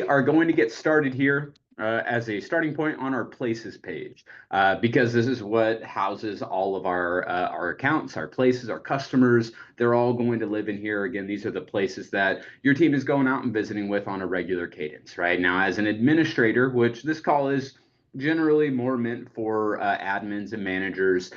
we are going to get started here as a starting point on our places page because this is what houses all of our accounts, our places, our customers. They're all going to live in here. Again, these are the places that your team is going out and visiting with on a regular cadence, right? Now, as an administrator, which this call is generally more meant for admins and managers,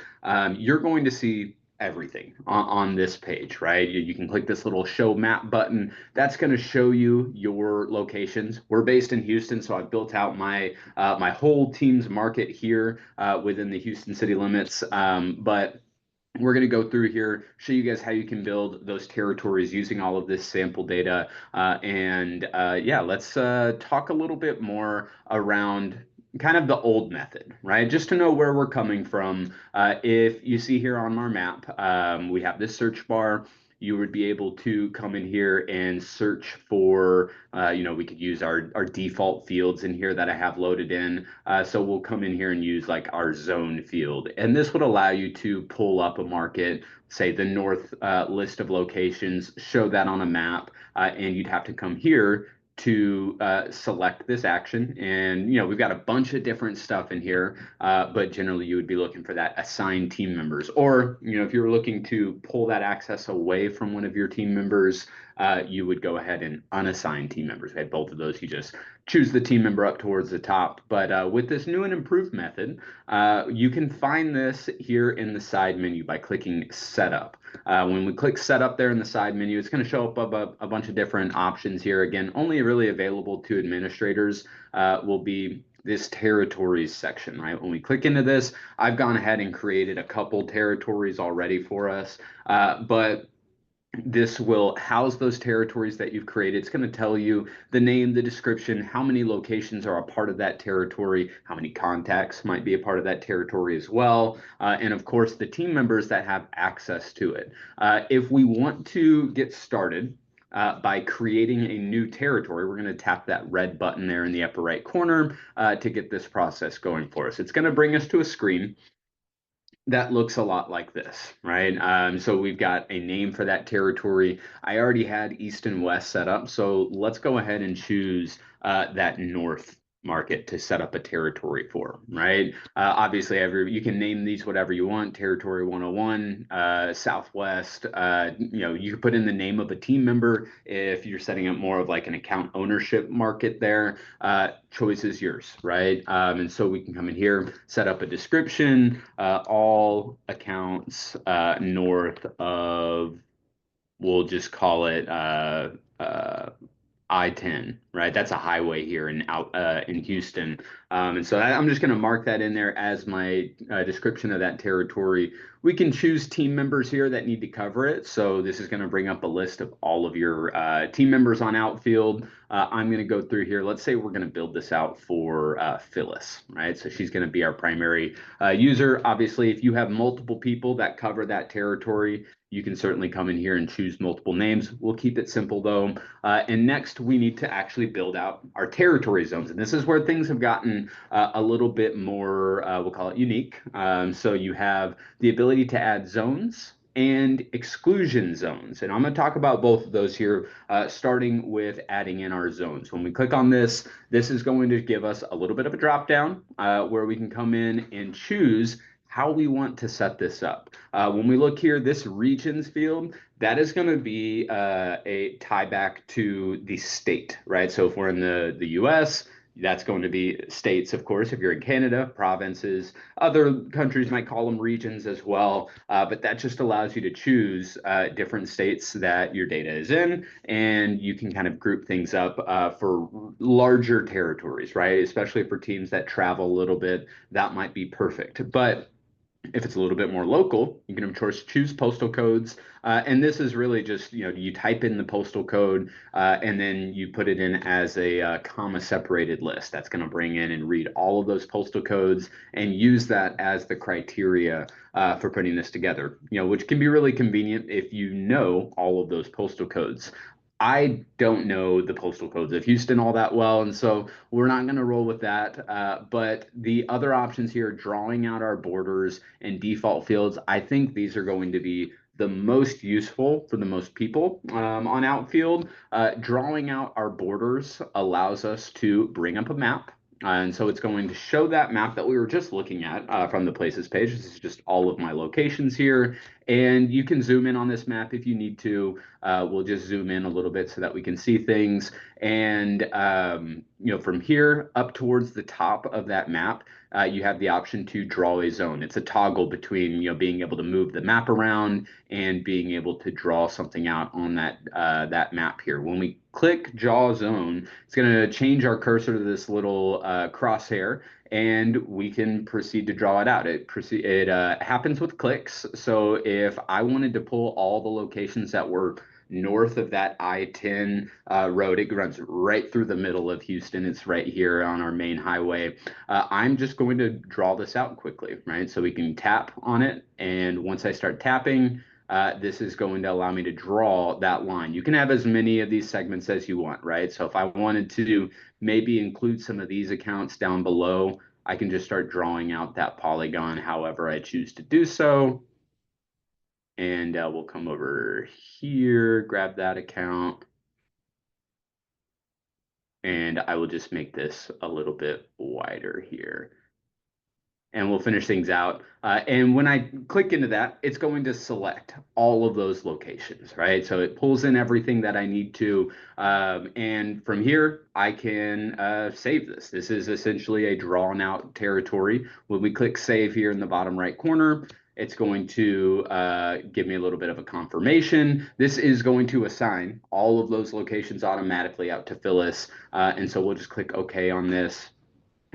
you're going to see everything on this page, right? You can click this little show map button. That's going to show you your locations. We're based in Houston, so I've built out my whole team's market here within the Houston city limits. But we're going to go through here, show you guys how you can build those territories using all of this sample data. Yeah, let's talk a little bit more around kind of the old method, right? Just to know where we're coming from. If you see here on our map, we have this search bar. You would be able to come in here and search for, we could use our default fields in here that I have loaded in. So we'll come in here and use like our zone field. And this would allow you to pull up a market, say the north list of locations, show that on a map, and you'd have to come here to select this action. And, we've got a bunch of different stuff in here, but generally you would be looking for that assigned team members. Or, if you're looking to pull that access away from one of your team members, you would go ahead and unassign team members. We have both of those. You just choose the team member up towards the top. But with this new and improved method, you can find this here in the side menu by clicking Setup. When we click Setup there in the side menu, it's going to show up a bunch of different options here. Again, only really available to administrators will be this territories section, right? When we click into this, I've gone ahead and created a couple territories already for us, but this will house those territories that you've created. It's going to tell you the name, the description, how many locations are a part of that territory, how many contacts might be a part of that territory as well, and of course the team members that have access to it. If we want to get started by creating a new territory, we're going to tap that red button there in the upper right corner to get this process going for us. It's going to bring us to a screen that looks a lot like this, right? So we've got a name for that territory. I already had East and West set up, so let's go ahead and choose that North market to set up a territory for, right? Obviously, you can name these whatever you want, Territory 101, Southwest. You can put in the name of a team member if you're setting up more of like an account ownership market there. Choice is yours, right? And so we can come in here, set up a description, all accounts north of, we'll just call it I-10, right? That's a highway here in Houston. And so I'm just going to mark that in there as my description of that territory. We can choose team members here that need to cover it. So this is going to bring up a list of all of your team members on Outfield. I'm going to go through here. Let's say we're going to build this out for Phyllis, right? So she's going to be our primary user. Obviously, if you have multiple people that cover that territory, you can certainly come in here and choose multiple names. We'll keep it simple though. And next, we need to actually build out our territory zones. And this is where things have gotten a little bit more, we'll call it unique. So you have the ability to add zones and exclusion zones. And I'm going to talk about both of those here, starting with adding in our zones. When we click on this, this is going to give us a little bit of a drop down where we can come in and choose how we want to set this up. When we look here, this regions field, that is going to be a tie back to the state, right? So if we're in the US, that's going to be states, of course. If you're in Canada, provinces, other countries might call them regions as well. But that just allows you to choose different states that your data is in, and you can kind of group things up for larger territories, right? Especially for teams that travel a little bit, that might be perfect. But if it's a little bit more local, you can, of course, choose postal codes. And this is really just, you type in the postal code and then you put it in as a comma separated list. That's going to bring in and read all of those postal codes and use that as the criteria for putting this together, which can be really convenient if you know all of those postal codes. I don't know the postal codes of Houston all that well, and so we're not going to roll with that. But the other options here, drawing out our borders and default fields, I think these are going to be the most useful for the most people on Outfield. Drawing out our borders allows us to bring up a map. And so it's going to show that map that we were just looking at from the places page. This is just all of my locations here. And you can zoom in on this map if you need to. We'll just zoom in a little bit so that we can see things. And from here up towards the top of that map, you have the option to draw a zone. It's a toggle between being able to move the map around and being able to draw something out on that map here. When we click draw zone, it's going to change our cursor to this little crosshair, and we can proceed to draw it out. It happens with clicks. So if I wanted to pull all the locations that were north of that I-10 road, it runs right through the middle of Houston. It's right here on our main highway. I'm just going to draw this out quickly, right? So we can tap on it, and once I start tapping, this is going to allow me to draw that line. You can have as many of these segments as you want, right? So if I wanted to maybe include some of these accounts down below, I can just start drawing out that polygon however I choose to do so. And we'll come over here, grab that account, and I will just make this a little bit wider here. And we'll finish things out. And when I click into that, it's going to select all of those locations, right? So it pulls in everything that I need to. And from here, I can save this. This is essentially a drawn out territory. When we click save here in the bottom right corner, it's going to give me a little bit of a confirmation. This is going to assign all of those locations automatically out to Phyllis. And so we'll just click OK on this.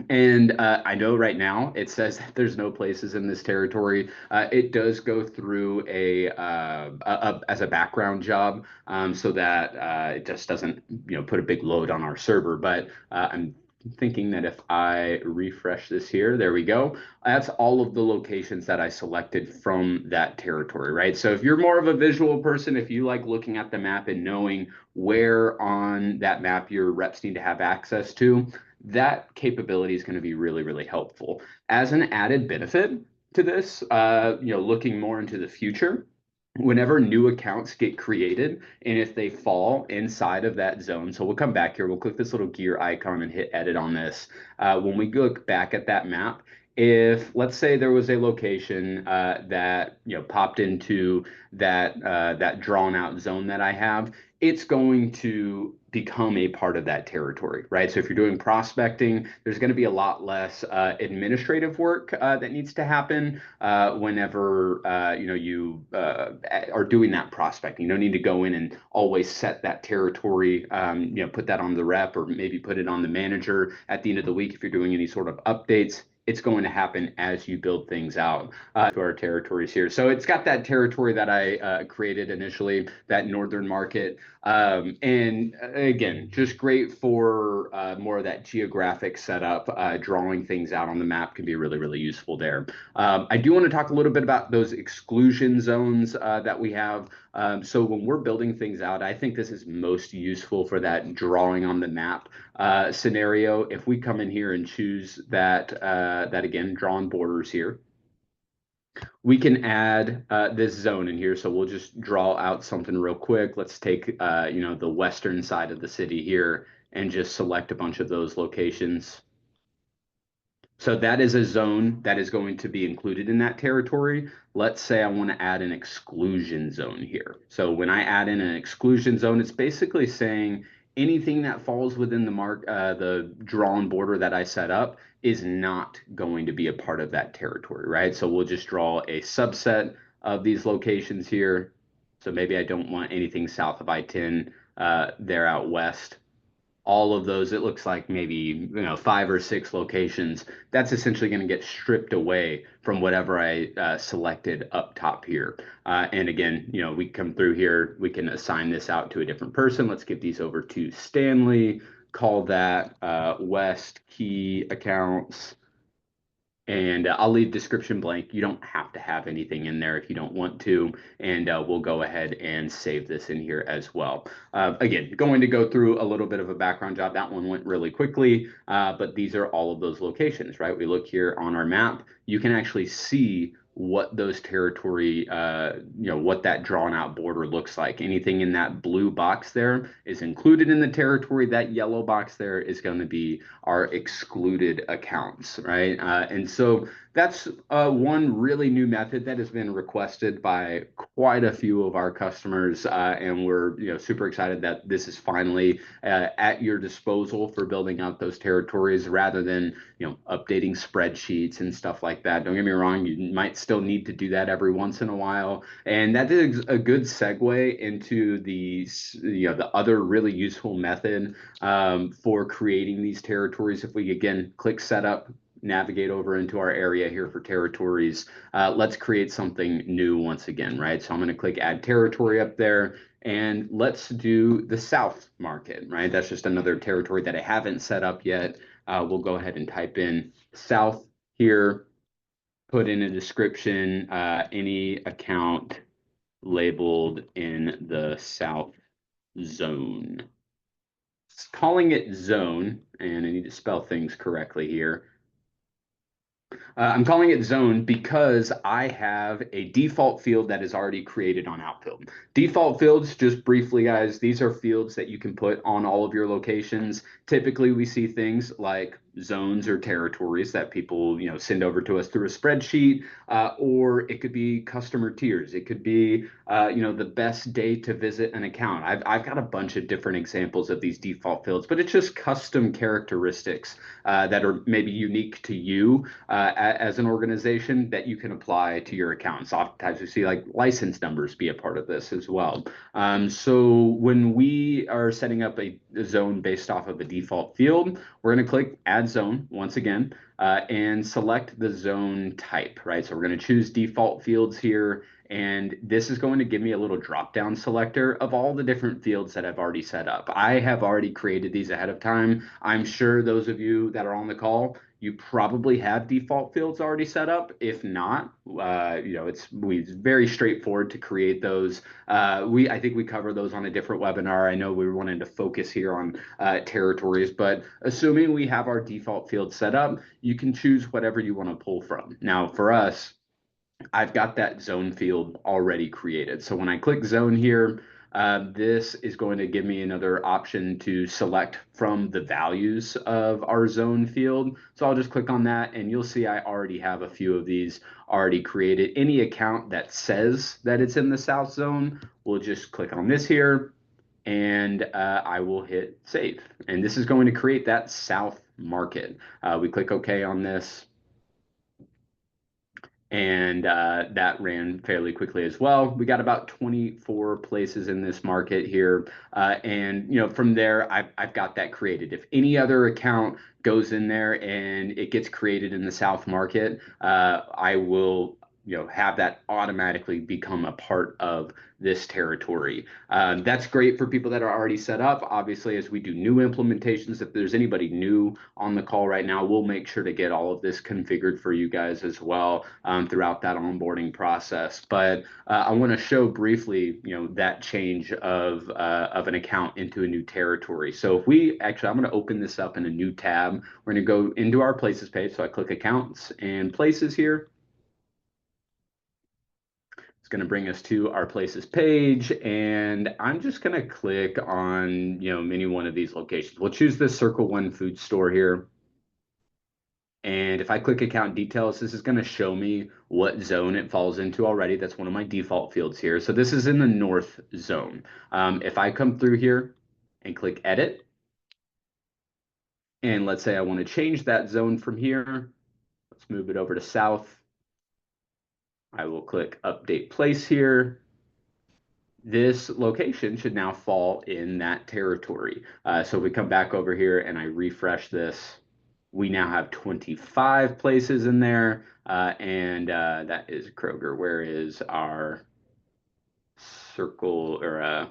And I know right now it says that there's no places in this territory. It does go through as a background job so that it just doesn't put a big load on our server. But I'm thinking that if I refresh this here, there we go. That's all of the locations that I selected from that territory, right? So if you're more of a visual person, if you like looking at the map and knowing where on that map your reps need to have access to, that capability is going to be really, really helpful. As an added benefit to this, looking more into the future, whenever new accounts get created and if they fall inside of that zone, so we'll come back here, we'll click this little gear icon and hit edit on this. When we look back at that map, if let's say there was a location that popped into that drawn out zone that I have, it's going to become a part of that territory, right? So if you're doing prospecting, there's going to be a lot less administrative work that needs to happen whenever you are doing that prospecting. You don't need to go in and always set that territory, put that on the rep or maybe put it on the manager at the end of the week if you're doing any sort of updates. It's going to happen as you build things out to our territories here. So it's got that territory that I created initially, that northern market. And again, just great for more of that geographic setup. Drawing things out on the map can be really, really useful there. I do want to talk a little bit about those exclusion zones that we have. So when we're building things out, I think this is most useful for that drawing on the map scenario. If we come in here and choose that again, drawn borders here, we can add this zone in here. So we'll just draw out something real quick. Let's take the western side of the city here and just select a bunch of those locations. So that is a zone that is going to be included in that territory. Let's say I want to add an exclusion zone here. So when I add in an exclusion zone, it's basically saying anything that falls within the drawn border that I set up is not going to be a part of that territory, right? So we'll just draw a subset of these locations here. So maybe I don't want anything south of I-10 there out west. All of those, it looks like maybe 5 or 6 locations. That's essentially going to get stripped away from whatever I selected up top here. And again, we come through here, we can assign this out to a different person. Let's give these over to Stanley. Call that West Key Accounts. And I'll leave description blank. You don't have to have anything in there if you don't want to. And we'll go ahead and save this in here as well. Again, going to go through a little bit of a background job. That one went really quickly, but these are all of those locations, right? We look here on our map. You can actually see what those territory, what that drawn out border looks like. Anything in that blue box there is included in the territory. That yellow box there is going to be our excluded accounts, right? And so that's one really new method that has been requested by quite a few of our customers, and we're super excited that this is finally at your disposal for building out those territories rather than updating spreadsheets and stuff like that. Don't get me wrong, you might still need to do that every once in a while, and that is a good segue into the other really useful method for creating these territories. If we again click setup, navigate over into our area here for territories. Let's create something new once again, right? So I'm going to click add territory up there, and let's do the South market, right? That's just another territory that I haven't set up yet. We'll go ahead and type in South here, put in a description, any account labeled in the South zone. Calling it zone, and I need to spell things correctly here. I'm calling it zone because I have a default field that is already created on Outfield. Default fields, just briefly, guys, these are fields that you can put on all of your locations. Typically, we see things like zones or territories that people, send over to us through a spreadsheet, or it could be customer tiers. It could be, the best day to visit an account. I've got a bunch of different examples of these default fields, but it's just custom characteristics that are maybe unique to you as an organization that you can apply to your accounts. Oftentimes we see like license numbers be a part of this as well. So when we are setting up a zone based off of a default field, we're going to click add zone once again and select the zone type, right? So we're going to choose default fields here. And this is going to give me a little drop down selector of all the different fields that I've already set up. I have already created these ahead of time. I'm sure those of you that are on the call, you probably have default fields already set up. If not, it's very straightforward to create those. I think we cover those on a different webinar. I know we were wanting to focus here on territories, but assuming we have our default field set up, you can choose whatever you want to pull from. Now, for us, I've got that zone field already created. So when I click zone here, this is going to give me another option to select from the values of our zone field. So I'll just click on that and you'll see I already have a few of these already created. Any account that says that it's in the South zone, we'll just click on this here and I will hit save. And this is going to create that South market. We click OK on this, and that ran fairly quickly as well. We got about 24 places in this market here, and from there I've got that created. If any other account goes in there and it gets created in the South market, I will have that automatically become a part of this territory. That's great for people that are already set up. Obviously, as we do new implementations, if there's anybody new on the call right now, we'll make sure to get all of this configured for you guys as well throughout that onboarding process. But I want to show briefly, that change of an account into a new territory. So if we actually, I'm going to open this up in a new tab. We're going to go into our places page. So I click accounts and places here. It's going to bring us to our places page, and I'm just going to click on any one of these locations. We'll choose this Circle One food store here. And if I click account details, this is going to show me what zone it falls into already. That's one of my default fields here. So this is in the North zone. If I come through here and click edit, and let's say I want to change that zone from here, let's move it over to South. I will click update place here. This location should now fall in that territory. So if we come back over here and I refresh this, we now have 25 places in there, and that is Kroger. Where is our circle or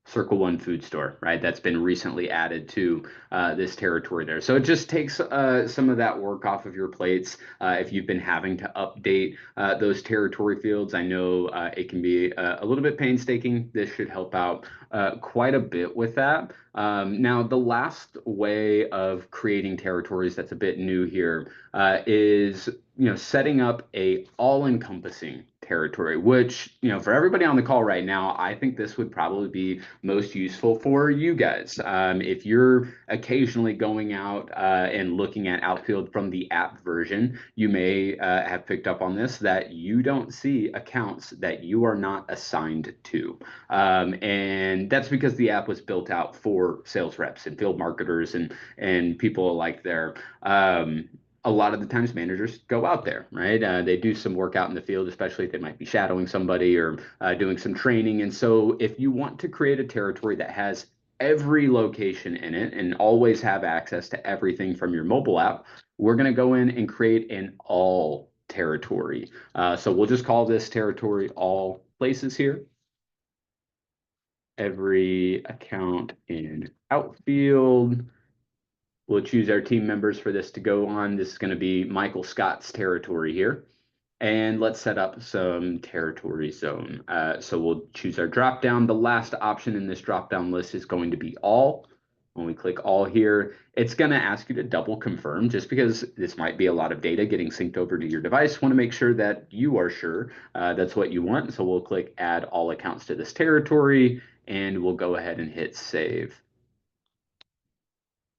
Circle One food store, right? That's been recently added to this territory there. So it just takes some of that work off of your plates. If you've been having to update those territory fields, I know it can be a little bit painstaking. This should help out quite a bit with that. Now, the last way of creating territories that's a bit new here is setting up a all-encompassing territory, which for everybody on the call right now, I think this would probably be most useful for you guys. If you're occasionally going out and looking at Outfield from the app version, you may have picked up on this that you don't see accounts that you are not assigned to. And that's because the app was built out for sales reps and field marketers and people like there. A lot of the times managers go out there, right? They do some work out in the field, especially if they might be shadowing somebody or doing some training. And so if you want to create a territory that has every location in it and always have access to everything from your mobile app, we're going to go in and create an all territory. So we'll just call this territory all places here. Every account in Outfield. We'll choose our team members for this to go on. This is going to be Michael Scott's territory here. And let's set up some territory zone. So we'll choose our drop down. The last option in this drop down list is going to be all. When we click all here, it's going to ask you to double confirm just because this might be a lot of data getting synced over to your device. Want to make sure that you are sure that's what you want. So we'll click add all accounts to this territory and we'll go ahead and hit save.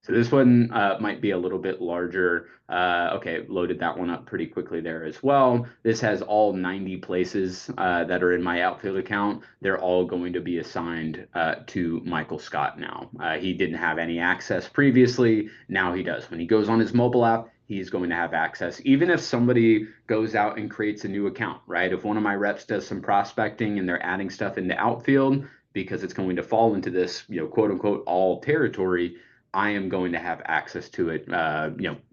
So this one might be a little bit larger. Okay, loaded that one up pretty quickly there as well. This has all 90 places that are in my Outfield account. They're all going to be assigned to Michael Scott now. He didn't have any access previously. Now he does. When he goes on his mobile app, he's going to have access. Even if somebody goes out and creates a new account, right? If one of my reps does some prospecting and they're adding stuff into Outfield, because it's going to fall into this, quote unquote, all territory, I am going to have access to it,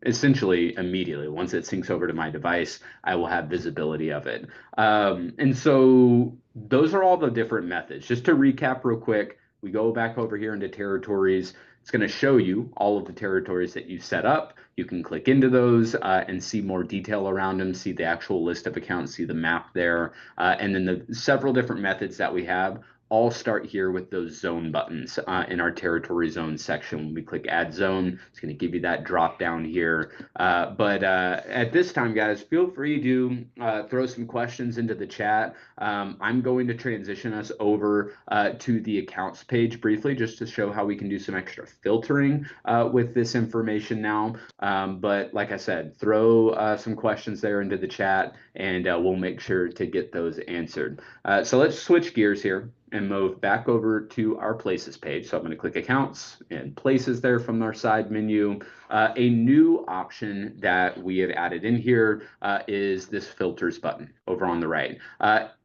essentially immediately. Once it syncs over to my device, I will have visibility of it. And so those are all the different methods. Just to recap real quick, we go back over here into territories. It's going to show you all of the territories that you set up. You can click into those and see more detail around them, see the actual list of accounts, see the map there, and then the several different methods that we have all start here with those zone buttons in our territory zone section. When we click add zone, it's going to give you that drop down here. But at this time, guys, feel free to throw some questions into the chat. I'm going to transition us over to the accounts page briefly just to show how we can do some extra filtering with this information now. But like I said, throw some questions there into the chat and we'll make sure to get those answered. So let's switch gears here and move back over to our places page. So I'm going to click accounts and places there from our side menu. A new option that we have added in here is this filters button over on the right.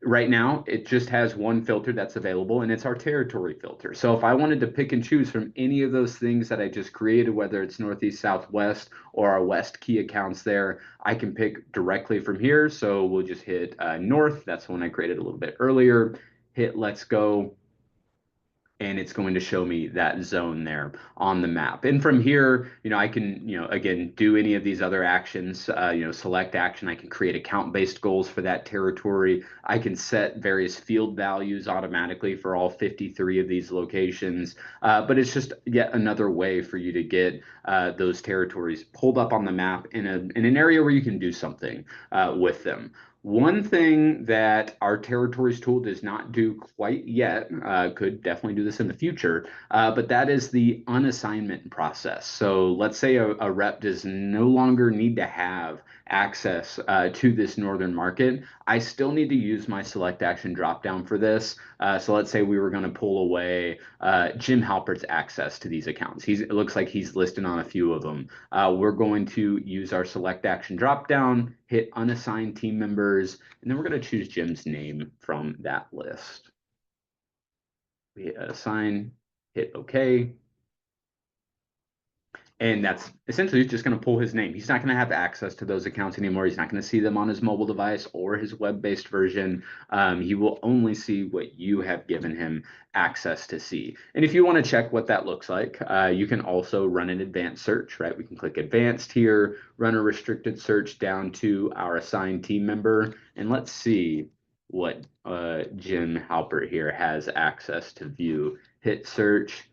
Right now, it just has one filter that's available, and it's our territory filter. So if I wanted to pick and choose from any of those things that I just created, whether it's Northeast, Southwest, or our West key accounts there, I can pick directly from here. So we'll just hit North. That's the one I created a little bit earlier. Hit let's go, and it's going to show me that zone there on the map. And from here, I can, again, do any of these other actions, select action. I can create account-based goals for that territory. I can set various field values automatically for all 53 of these locations. But it's just yet another way for you to get those territories pulled up on the map in an area where you can do something with them. One thing that our territories tool does not do quite yet, could definitely do this in the future, but that is the unassignment process. So let's say a rep does no longer need to have access to this northern market. I still need to use my select action dropdown for this. So let's say we were going to pull away Jim Halpert's access to these accounts. It looks like he's listed on a few of them. We're going to use our select action dropdown, hit unassigned team members, and then we're going to choose Jim's name from that list. We hit assign, hit OK. And that's essentially just going to pull his name. He's not going to have access to those accounts anymore. He's not going to see them on his mobile device or his web-based version. He will only see what you have given him access to see. And if you want to check what that looks like, you can also run an advanced search, right? We can click advanced here, run a restricted search down to our assigned team member, and let's see what Jim Halpert here has access to view. Hit search.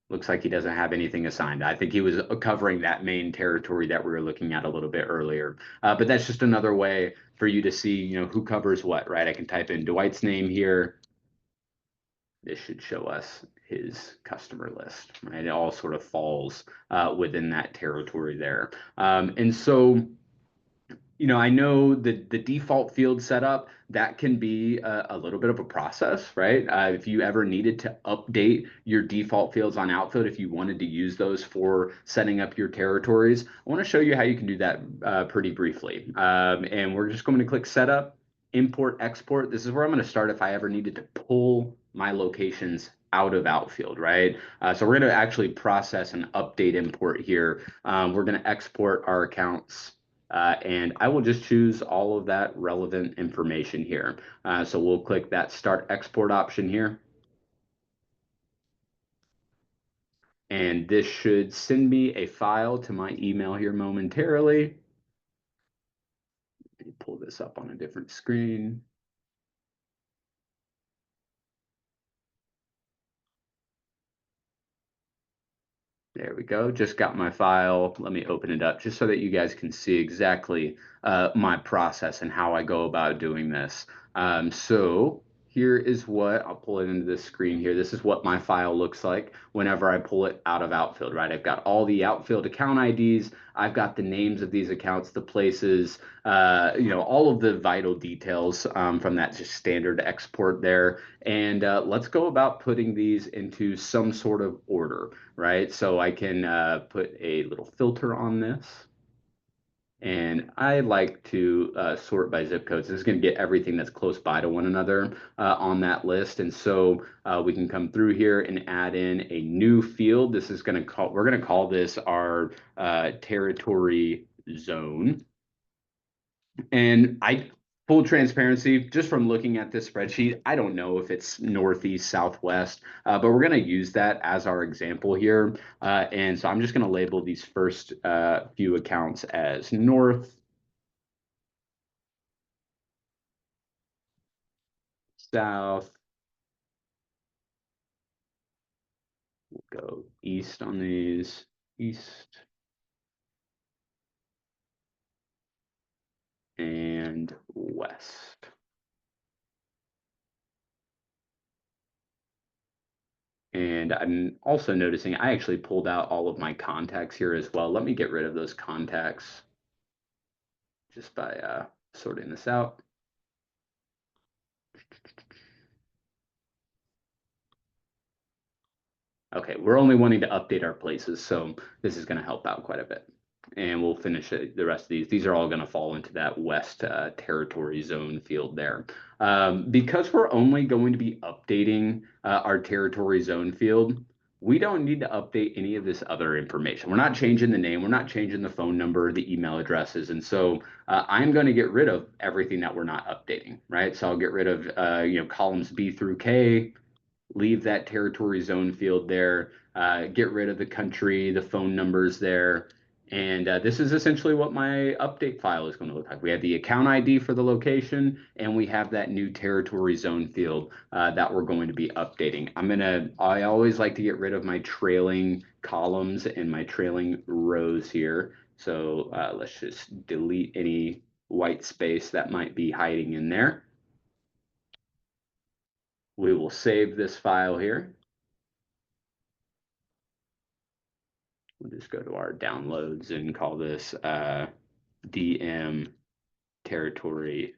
Looks like he doesn't have anything assigned. I think he was covering that main territory that we were looking at a little bit earlier. But that's just another way for you to see, who covers what, right? I can type in Dwight's name here. This should show us his customer list, right? It all sort of falls within that territory there. And so I know the default field setup, that can be a little bit of a process, right? If you ever needed to update your default fields on Outfield, if you wanted to use those for setting up your territories, I want to show you how you can do that pretty briefly. And we're just going to click Setup, Import, Export. This is where I'm going to start if I ever needed to pull my locations out of Outfield, right? So we're going to actually process an update import here. We're going to export our accounts and I will just choose all of that relevant information here. So we'll click that Start Export option here. And this should send me a file to my email here momentarily. Let me pull this up on a different screen. There we go. Just got my file. Let me open it up just so that you guys can see exactly my process and how I go about doing this. So here is what, I'll pull it into this screen here. This is what my file looks like whenever I pull it out of Outfield, right? I've got all the Outfield account IDs. I've got the names of these accounts, the places, all of the vital details from that just standard export there. And let's go about putting these into some sort of order, right? So I can put a little filter on this. And I like to sort by zip codes. This is going to get everything that's close by to one another on that list. And so we can come through here and add in a new field. This is going to we're going to call this our territory zone. And full transparency, just from looking at this spreadsheet, I don't know if it's northeast, southwest, but we're going to use that as our example here. And so I'm just going to label these first few accounts as north, south. We'll go east on these, east and west. And I'm also noticing I actually pulled out all of my contacts here as well. Let me get rid of those contacts just by sorting this out. Okay, we're only wanting to update our places, so this is going to help out quite a bit. And we'll finish the rest of these. These are all going to fall into that west territory zone field there. Because we're only going to be updating our territory zone field, we don't need to update any of this other information. We're not changing the name, we're not changing the phone number, the email addresses. And so I'm going to get rid of everything that we're not updating, right? So I'll get rid of columns B through K, leave that territory zone field there, get rid of the country, the phone numbers there. And this is essentially what my update file is going to look like. We have the account ID for the location, and we have that new territory zone field that we're going to be updating. I always like to get rid of my trailing columns and my trailing rows here. So let's just delete any white space that might be hiding in there. We will save this file here. We'll just go to our downloads and call this DM territory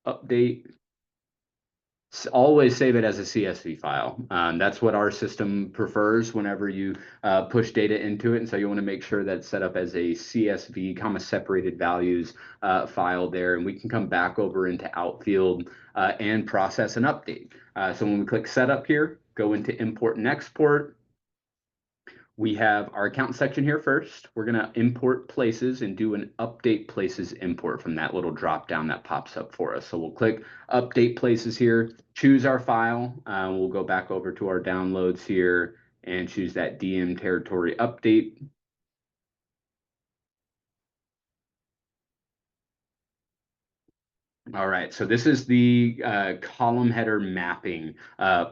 update. Always save it as a CSV file. That's what our system prefers whenever you push data into it. And so you want to make sure that's set up as a CSV, comma separated values file there. And we can come back over into Outfield and process an update. So when we click Setup here, go into Import and Export. We have our account section here first. We're going to import places and do an update places import from that little drop down that pops up for us. So we'll click update places here, choose our file. We'll go back over to our downloads here and choose that DM territory update. All right, so this is the column header mapping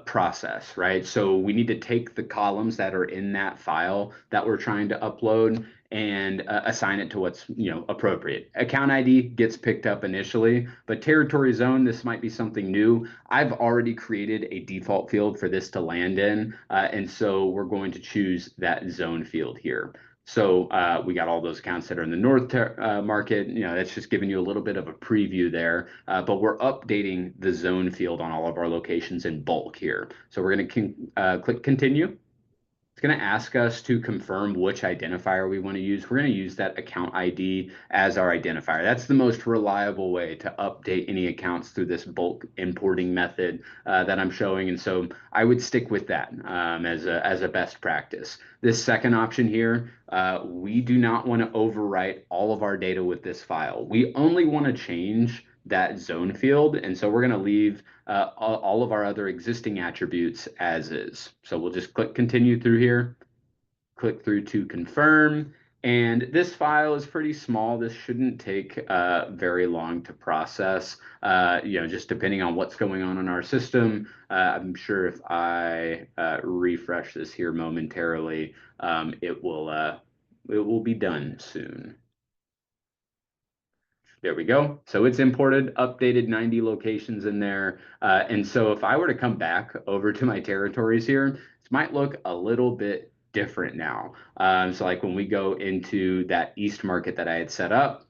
process, right? So we need to take the columns that are in that file that we're trying to upload and assign it to what's, appropriate. Account ID gets picked up initially, but territory zone, this might be something new. I've already created a default field for this to land in, and so we're going to choose that zone field here. So we got all those accounts that are in the north market. That's just giving you a little bit of a preview there. But we're updating the zone field on all of our locations in bulk here. So we're going to click continue. It's going to ask us to confirm which identifier we want to use. We're going to use that account ID as our identifier. That's the most reliable way to update any accounts through this bulk importing method that I'm showing. And so I would stick with that as a best practice. This second option here, we do not want to overwrite all of our data with this file. We only want to change that zone field. And so we're going to leave all of our other existing attributes as is. So we'll just click continue through here, click through to confirm. And this file is pretty small. This shouldn't take very long to process, just depending on what's going on in our system. I'm sure if I refresh this here momentarily, it will be done soon. There we go. So it's imported, updated 90 locations in there. And so if I were to come back over to my territories here, this might look a little bit different now. So like when we go into that East market that I had set up,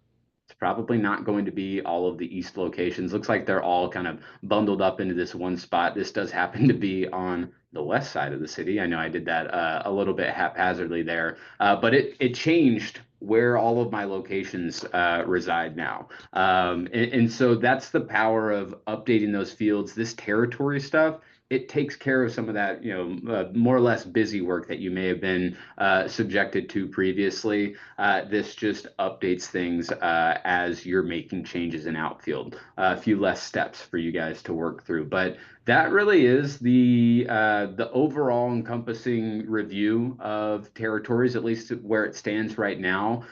it's probably not going to be all of the East locations. Looks like they're all kind of bundled up into this one spot. This does happen to be on the west side of the city. I know I did that a little bit haphazardly there, but it changed where all of my locations reside now. And so that's the power of updating those fields. This territory stuff, it takes care of some of that, more or less busy work that you may have been subjected to previously. This just updates things as you're making changes in Outfield. A few less steps for you guys to work through, but that really is the overall encompassing review of territories, at least where it stands right now.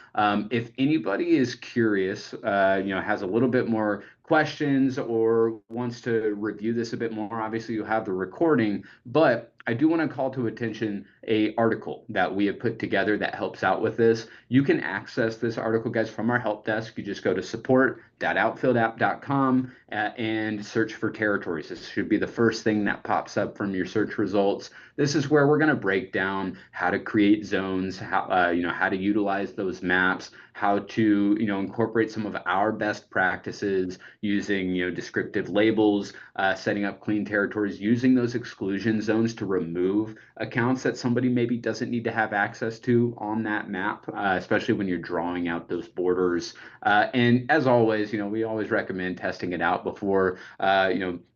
If anybody is curious, has a little bit more questions or wants to review this a bit more, obviously you have the recording, but I do want to call to attention a article that we have put together that helps out with this. You can access this article, guys, from our help desk. You just go to support.outfieldapp.com and search for territories. This should be the first thing that pops up from your search results. This is where we're going to break down how to create zones, how to utilize those maps, how to incorporate some of our best practices using descriptive labels, setting up clean territories, using those exclusion zones to remove accounts that somebody maybe doesn't need to have access to on that map, especially when you're drawing out those borders. And as always, we always recommend testing it out before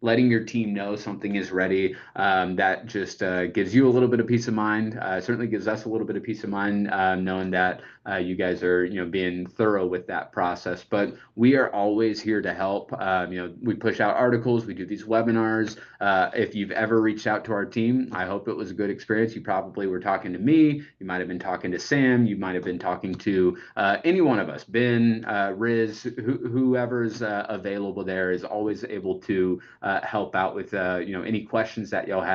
letting your team know something is ready. That just gives you a little bit of peace of mind. Certainly gives us a little bit of peace of mind knowing that you guys are being thorough with that process. But we are always here to help. We push out articles, we do these webinars. If you've ever reached out to our team, I hope it was a good experience. You probably were talking to me. You might have been talking to Sam. You might have been talking to any one of us, Ben, Riz, whoever's available there is always able to help out with any questions that y'all have.